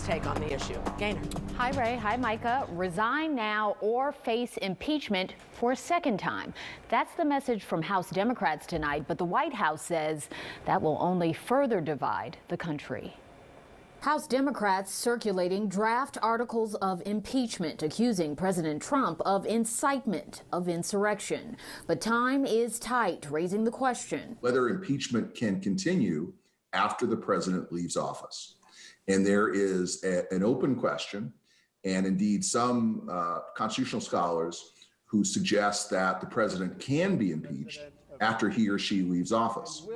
take on the issue. Gaynor. Hi, Ray. Hi, Micah. Resign now or face impeachment for a second time. That's the message from House Democrats tonight, but the White House says that will only further divide the country. House Democrats circulating draft articles of impeachment accusing President Trump of incitement of insurrection. But time is tight, raising the question whether impeachment can continue after the president leaves office. And there is an open question, and indeed some constitutional scholars who suggest that the president can be impeached after he or she leaves office.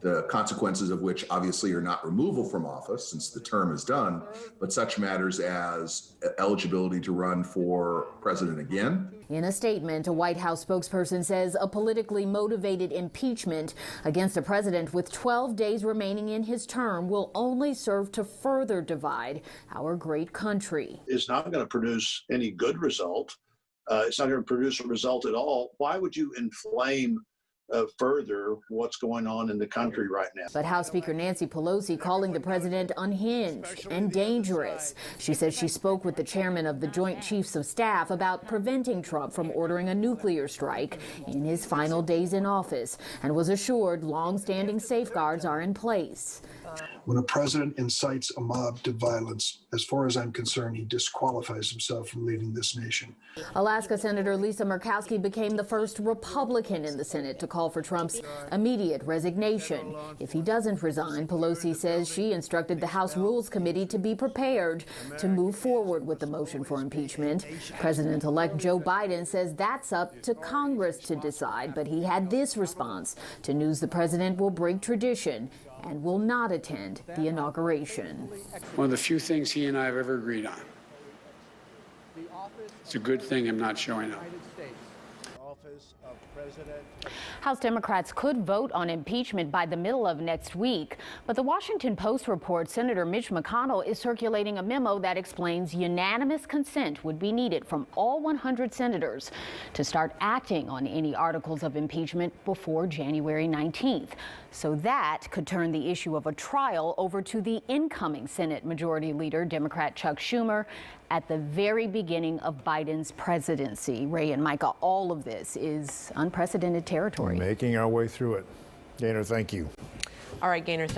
The consequences of which obviously are not removal from office since the term is done, but such matters as eligibility to run for president again. In a statement, a White House spokesperson says a politically motivated impeachment against a president with 12 days remaining in his term will only serve to further divide our great country. It's not going to produce any good result. It's not going to produce a result at all. Why would you inflame further what's going on in the country right now? But House Speaker Nancy Pelosi calling the president unhinged and dangerous. She says she spoke with the chairman of the Joint Chiefs of Staff about preventing Trump from ordering a nuclear strike in his final days in office and was assured long-standing safeguards are in place. When a president incites a mob to violence, as far as I'm concerned, he disqualifies himself from leading this nation. Alaska Senator Lisa Murkowski became the first Republican in the Senate to call for Trump's immediate resignation. If he doesn't resign, Pelosi says she instructed the House Rules Committee to be prepared to move forward with the motion for impeachment. President-elect Joe Biden says that's up to Congress to decide, but he had this response to news the president will break tradition and will not attend the inauguration. One of the few things he and I have ever agreed on. It's a good thing I'm not showing up. House Democrats could vote on impeachment by the middle of next week, but the Washington Post reports Senator Mitch McConnell is circulating a memo that explains unanimous consent would be needed from all 100 senators to start acting on any articles of impeachment before January 19th. So that could turn the issue of a trial over to the incoming Senate Majority Leader, Democrat Chuck Schumer, at the very beginning of Biden's presidency. Ray and Micah, all of this is unprecedented territory. We're making our way through it. Gaynor, thank you. All right, Gaynor, thanks.